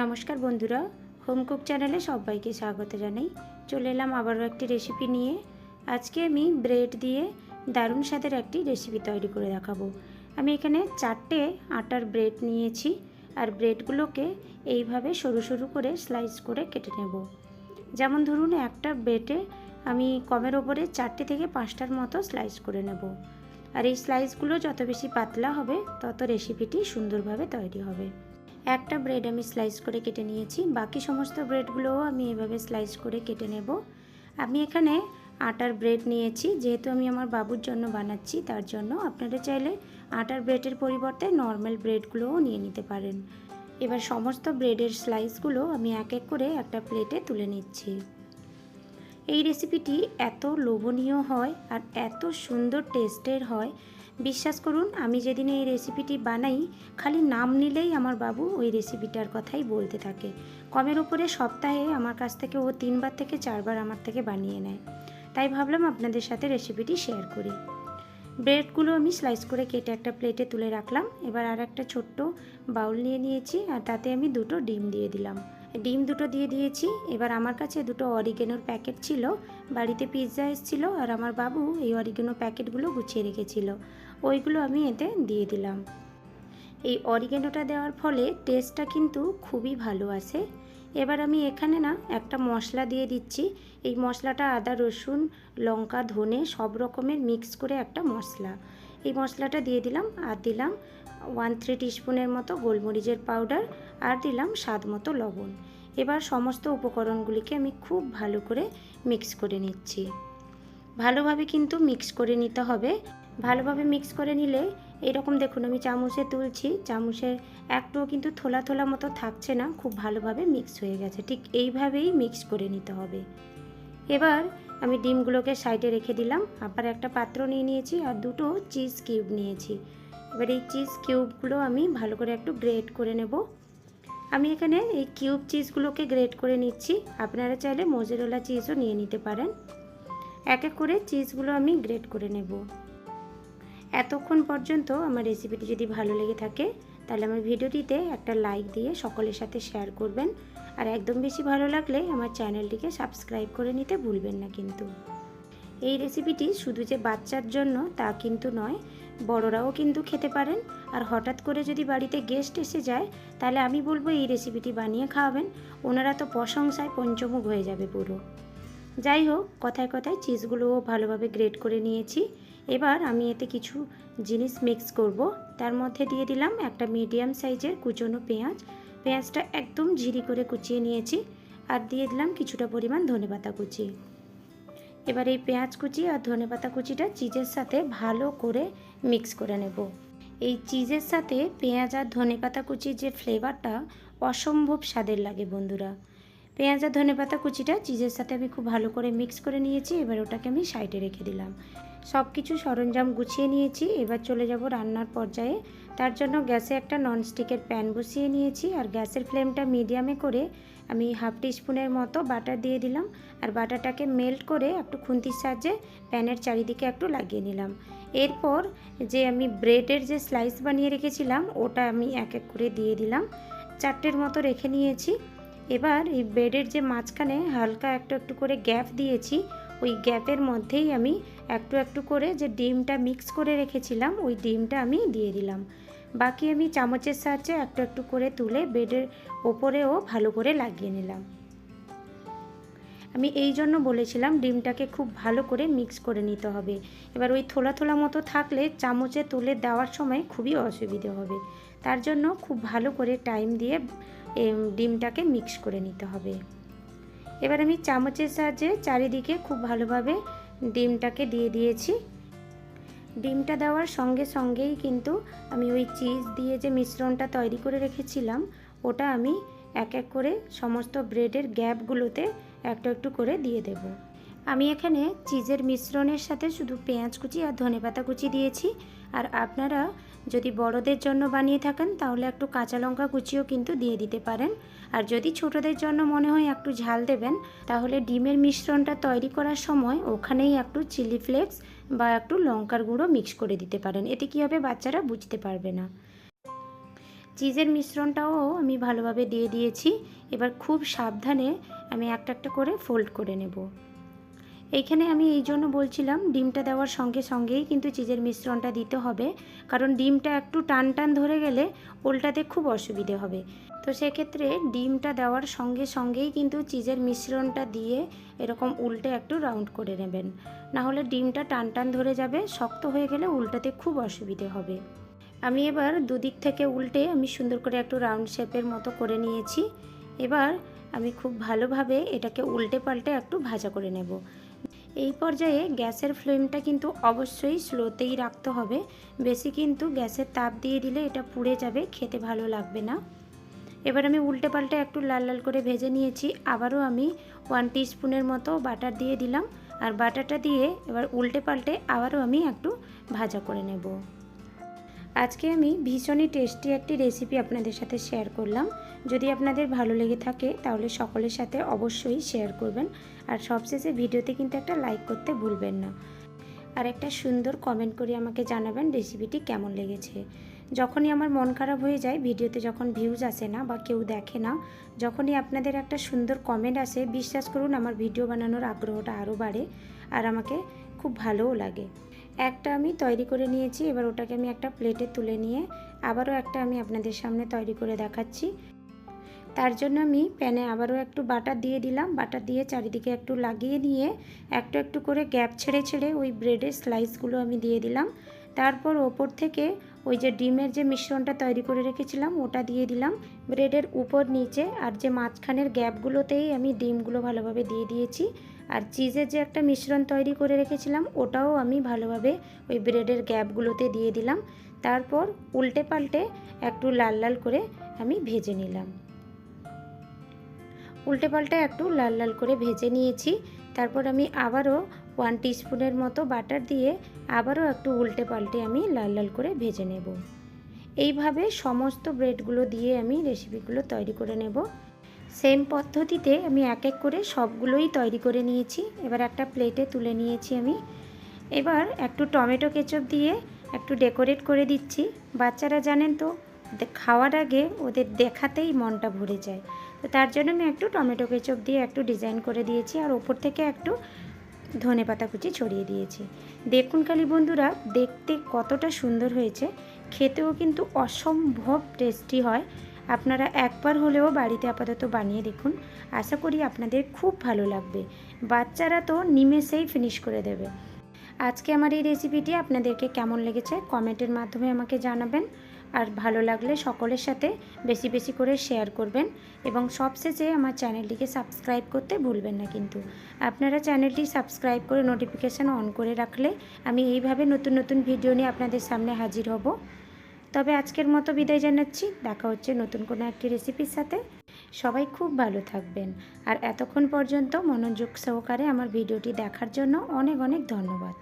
নমস্কার বন্ধুরা, home cook চ্যানেলে সবাইকে স্বাগত জানাই। চলে এলাম আবারও একটি রেসিপি নিয়ে। আজকে আমি ব্রেড দিয়ে দারুণ স্বাদের একটি রেসিপি তৈরি করে দেখাবো। আমি এখানে 4টে আটার ব্রেড নিয়েছি, আর ব্রেডগুলোকে এইভাবে সরু সরু করে স্লাইস করে কেটে নেব। যেমন ধরুন, একটা ব্রেডে আমি কমের ওপরে 4টে থেকে 5টার মতো স্লাইস করে নেব। আর এই স্লাইসগুলো যত বেশি পাতলা হবে, তত রেসিপিটি সুন্দরভাবে তৈরি হবে। একটা ব্রেড আমি স্লাইস করে কেটে নিয়েছি, বাকি সমস্ত ব্রেডগুলোও আমি এভাবে স্লাইস করে কেটে নেব। আমি এখানে আটার ব্রেড নিয়েছি, যেহেতু আমি আমার বাবুর জন্য বানাচ্ছি, তার জন্য আপনারা চাইলে আটার ব্রেডের পরিবর্তে নর্মাল ব্রেডগুলোও নিয়ে নিতে পারেন। এবার সমস্ত ব্রেডের স্লাইসগুলো আমি এক এক করে একটা প্লেটে তুলে নিচ্ছি। এই রেসিপিটি এত লোভনীয় হয় আর এত সুন্দর টেস্টের হয়, বিশ্বাস করুন, আমি যেদিন এই রেসিপিটি বানাই, খালি নাম নিলেই আমার বাবু ওই রেসিপিটার কথাই বলতে থাকে। কমের উপরে সপ্তাহে আমার কাছ থেকে ও 3বার থেকে 4বার আমার থেকে বানিয়ে নেয়। তাই ভাবলাম আপনাদের সাথে রেসিপিটি শেয়ার করি। ব্রেডগুলো আমি স্লাইস করে কেটে একটা প্লেটে তুলে রাখলাম। এবার আর একটা ছোট্ট বাউল নিয়ে নিয়েছি, আর তাতে আমি 2টো ডিম দিয়ে দিলাম। ডিম 2টো দিয়ে দিয়েছি। এবার আমার কাছে 2টো অরিগেনোর প্যাকেট ছিল, বাড়িতে পিৎজা এসেছিলো, আর আমার বাবু এই অরিগেনো প্যাকেটগুলো গুছিয়ে রেখেছিল, ওইগুলো আমি এতে দিয়ে দিলাম। এই অরিগেনোটা দেওয়ার ফলে টেস্টটা কিন্তু খুবই ভালো আসে। এবার আমি এখানে একটা মশলা দিয়ে দিচ্ছি। এই মশলাটা আদা, রসুন, লঙ্কা, ধনে সব রকমের মিক্স করে একটা মশলা। এই মশলাটা দিয়ে দিলাম, আর দিলাম 1-3 টিস্পুনের মতো গোলমরিচের পাউডার, আর দিলাম স্বাদ মতো লবণ। এবার সমস্ত উপকরণগুলিকে আমি খুব ভালো করে মিক্স করে নিচ্ছি। ভালোভাবে কিন্তু মিক্স করে নিতে হবে। ভালোভাবে মিক্স করে নিলে এরকম দেখুন, আমি চামচে তুলছি, চামচের একটুও কিন্তু থোলা থোলা মতো থাকছে না, খুব ভালোভাবে মিক্স হয়ে গেছে। ঠিক এইভাবেই মিক্স করে নিতে হবে। এবার আমি ডিমগুলোকে সাইডে রেখে দিলাম। আবার একটা পাত্র নিয়ে নিয়েছি, আর 2টো চিজ কিউব নিয়েছি। এবার এই চিজ কিউবগুলো আমি ভালো করে একটু গ্রেট করে নেব। আমি এখানে এই কিউব চিজগুলোকে গ্রেট করে নিচ্ছি। আপনারা চাইলে মোজারেলা চিজও নিয়ে নিতে পারেন। এক এক করে চিজগুলো আমি গ্রেট করে নেব। এতক্ষণ পর্যন্ত আমার রেসিপিটি যদি ভালো লেগে থাকে, তাহলে আমার ভিডিওটিতে একটা লাইক দিয়ে সকলের সাথে শেয়ার করবেন। আর একদম বেশি ভালো লাগলে আমার চ্যানেলটিকে সাবস্ক্রাইব করে নিতে ভুলবেন না কিন্তু। এই রেসিপিটি শুধু যে বাচ্চার জন্য তা কিন্তু নয়, বড়রাও কিন্তু খেতে পারেন। আর হঠাৎ করে যদি বাড়িতে গেস্ট এসে যায়, তাহলে আমি বলবো এই রেসিপিটি বানিয়ে খাওয়াবেন। ওনারা তো প্রশংসায় পঞ্চমুখ হয়ে যাবে পুরো। যাই হোক, কথায় কথায় চিজগুলোও ভালোভাবে গ্রেট করে নিয়েছি। এবার আমি এতে কিছু জিনিস মিক্স করব। তার মধ্যে দিয়ে দিলাম একটা মিডিয়াম সাইজের কুচনো পেঁয়াজ। পেঁয়াজটা একদম ঝিরি করে কুচিয়ে নিয়েছি। আর দিয়ে দিলাম কিছুটা পরিমাণ ধনেপাতা কুচি। এবার এই পেঁয়াজ কুচি আর ধনেপাতা কুচিটা চিজের সাথে ভালো করে মিক্স করে নেব। এই চিজের সাথে পেঁয়াজ আর ধনেপাতা কুচির যে ফ্লেভারটা অসম্ভব স্বাদের লাগে বন্ধুরা। পেঁয়াজ আর ধনেপাতা কুচিটা চিজের সাথে আমি খুব ভালো করে মিক্স করে নিয়েছি। এবার ওটাকে আমি সাইডে রেখে দিলাম। সব কিছু সরঞ্জাম গুছিয়ে নিয়েছি। এবার চলে যাব রান্নার পর্যায়ে। তার জন্য গ্যাসে একটা ননস্টিকের প্যান বসিয়ে নিয়েছি, আর গ্যাসের ফ্লেমটা মিডিয়ামে করে আমি 1/2 টিস্পুনের মতো বাটার দিয়ে দিলাম। আর বাটারটাকে মেল্ট করে একটু খুন্তির সাহায্যে প্যানের চারিদিকে একটু লাগিয়ে নিলাম। এরপর যে আমি ব্রেডের যে স্লাইস বানিয়ে রেখেছিলাম, ওটা আমি এক এক করে দিয়ে দিলাম। 4টের মতো রেখে নিয়েছি। এবার এই ব্রেডের যে মাঝখানে হালকা একটু একটু করে গ্যাপ দিয়েছি, ওই গ্যাপের মধ্যেই আমি একটু একটু করে যে ডিমটা মিক্স করে রেখেছিলাম, ওই ডিমটা আমি দিয়ে দিলাম। বাকি আমি চামচের সাহায্যে একটু একটু করে তুলে ব্রেডের ওপরেও ভালো করে লাগিয়ে নিলাম। আমি এই জন্য বলেছিলাম ডিমটাকে খুব ভালো করে মিক্স করে নিতে হবে। এবার ওই থোলা থোলা মতো থাকলে চামচে তুলে দেওয়ার সময় খুবই অসুবিধে হবে। তার জন্য খুব ভালো করে টাইম দিয়ে ডিমটাকে মিক্স করে নিতে হবে। এবার আমি চামচের সাহায্যে চারিদিকে খুব ভালোভাবে ডিমটাকে দিয়ে দিয়েছি। ডিমটা দেওয়ার সঙ্গে সঙ্গেই কিন্তু আমি ওই চিজ দিয়ে যে মিশ্রণটা তৈরি করে রেখেছিলাম, ওটা আমি এক এক করে সমস্ত ব্রেডের গ্যাপগুলোতে একটু একটু করে দিয়ে দেব। আমি এখানে চিজের মিশ্রণের সাথে শুধু পেঁয়াজ কুচি আর ধনেপাতা কুচি দিয়েছি। আর আপনারা যদি বড়দের জন্য বানিয়ে থাকেন, তাহলে একটু কাঁচা লঙ্কা কুচিও কিন্তু দিয়ে দিতে পারেন। আর যদি ছোটদের জন্য মনে হয় একটু ঝাল দেবেন, তাহলে ডিমের মিশ্রণটা তৈরি করার সময় ওখানেই একটু চিলি ফ্লেক্স বা একটু লঙ্কার গুঁড়ো মিক্স করে দিতে পারেন। এতে কী হবে, বাচ্চারা বুঝতে পারবে না। চিজের মিশ্রণটাও আমি ভালোভাবে দিয়ে দিয়েছি। এবার খুব সাবধানে আমি একটা একটা করে ফোল্ড করে নেব। এইখানে আমি এই জন্য বলছিলাম ডিমটা দেওয়ার সঙ্গে সঙ্গেই কিন্তু চিজের মিশ্রণটা দিতে হবে, কারণ ডিমটা একটু টান টান ধরে গেলে উল্টাতে খুব অসুবিধে হবে। তো সেক্ষেত্রে ডিমটা দেওয়ার সঙ্গে সঙ্গেই কিন্তু চিজের মিশ্রণটা দিয়ে এরকম উল্টে একটু রাউন্ড করে নেবেন, না হলে ডিমটা টান টান ধরে যাবে, শক্ত হয়ে গেলে উল্টাতে খুব অসুবিধে হবে। আমি এবার দুদিক থেকে উল্টে আমি সুন্দর করে একটু রাউন্ড শেপের মতো করে নিয়েছি। এবার আমি খুব ভালোভাবে এটাকে উল্টে পাল্টে একটু ভাজা করে নেব। এই পর্যায়ে গ্যাসের ফ্লেমটা কিন্তু অবশ্যই স্লোতেই রাখতে হবে, বেশি কিন্তু গ্যাসের তাপ দিয়ে দিলে এটা পুড়ে যাবে, খেতে ভালো লাগবে না। এবার আমি উল্টে পাল্টে একটু লাল লাল করে ভেজে নিয়েছি। আবারও আমি 1 টিস্পুনের মতো বাটার দিয়ে দিলাম, আর বাটারটা দিয়ে এবার উল্টে পাল্টে আবারও আমি একটু ভাজা করে নেব। আজকে আমি ভীষণই টেস্টি একটি রেসিপি আপনাদের সাথে শেয়ার করলাম। যদি আপনাদের ভালো লেগে থাকে তাহলে সকলের সাথে অবশ্যই শেয়ার করবেন, আর সবশেষে ভিডিওতে কিন্তু একটা লাইক করতে ভুলবেন না, আর একটা সুন্দর কমেন্ট করে আমাকে জানাবেন রেসিপিটি কেমন লেগেছে। যখনই আমার মন খারাপ হয়ে যায়, ভিডিওতে যখন ভিউজ আসে না বা কেউ দেখে না, যখনই আপনাদের একটা সুন্দর কমেন্ট আসে, বিশ্বাস করুন আমার ভিডিও বানানোর আগ্রহটা আরও বাড়ে, আর আমাকে খুব ভালোও লাগে। একটা আমি তৈরি করে নিয়েছি, এবার ওটাকে আমি একটা প্লেটে তুলে নিয়ে আবারও একটা আমি আপনাদের সামনে তৈরি করে দেখাচ্ছি। তার জন্য আমি প্যানে আবারও একটু বাটার দিয়ে দিলাম। বাটার দিয়ে চারিদিকে একটু লাগিয়ে নিয়ে একটু একটু করে গ্যাপ ছেড়ে ছেড়ে ওই ব্রেডের স্লাইসগুলো আমি দিয়ে দিলাম। তারপর ওপর থেকে ওই যে ডিমের যে মিশ্রণটা তৈরি করে রেখেছিলাম ওটা দিয়ে দিলাম ব্রেডের উপর নিচে, আর যে মাঝখানের গ্যাপগুলোতেই আমি ডিমগুলো ভালোভাবে দিয়ে দিয়েছি। আর চিজের যে একটা মিশ্রণ তৈরি করে রেখেছিলাম ওটাও আমি ভালোভাবে ওই ব্রেডের গ্যাপগুলোতে দিয়ে দিলাম। তারপর উল্টে পাল্টে একটু লাল লাল করে আমি ভেজে নিলাম। উল্টে পাল্টে একটু লাল লাল করে ভেজে নিয়েছি। তারপর আমি আবারও 1 টিস্পুনের মতো বাটার দিয়ে আবারও একটু উল্টে পাল্টে আমি লাল লাল করে ভেজে নেব। এইভাবে সমস্ত ব্রেডগুলো দিয়ে আমি রেসিপিগুলো তৈরি করে নেব। সেম পদ্ধতিতে আমি এক এক করে সবগুলোই তৈরি করে নিয়েছি। এবার একটা প্লেটে তুলে নিয়েছি আমি। এবার একটু টমেটো কেচাপ দিয়ে একটু ডেকোরেট করে দিচ্ছি। বাচ্চারা জানেন তো খাওয়ার আগে ওদের দেখাতেই মনটা ভরে যায়, তো তার জন্য আমি একটু টমেটো কেচাপ দিয়ে একটু ডিজাইন করে দিয়েছি, আর ওপর থেকে একটু ধনেপাতা কুচি ছড়িয়ে দিয়েছি। দেখুন খালি বন্ধুরা, দেখতে কতটা সুন্দর হয়েছে, খেতেও কিন্তু অসম্ভব টেস্টি হয়। আপনারা একবার হলেও বাড়িতে আপাতত বানিয়ে দেখুন, আশা করি আপনাদের খুব ভালো লাগবে। বাচ্চারা তো নিমেষেই ফিনিশ করে দেবে। আজকে আমার এই রেসিপিটি আপনাদেরকে কেমন লেগেছে কমেন্টের মাধ্যমে আমাকে জানাবেন, আর ভালো লাগলে সকলের সাথে বেশি বেশি করে শেয়ার করবেন, এবং সবশেষে আমার চ্যানেলটিকে সাবস্ক্রাইব করতে ভুলবেন না। কিন্তু আপনারা চ্যানেলটি সাবস্ক্রাইব করে নোটিফিকেশান অন করে রাখলে আমি এইভাবে নতুন নতুন ভিডিও নিয়ে আপনাদের সামনে হাজির হব। তবে আজকের মতো বিদায় জানাচ্ছি, দেখা হচ্ছে নতুন কোনো একটি রেসিপির সাথে। সবাই খুব ভালো থাকবেন, আর এতক্ষণ পর্যন্ত মনোযোগ সহকারে আমার ভিডিওটি দেখার জন্য অনেক অনেক ধন্যবাদ।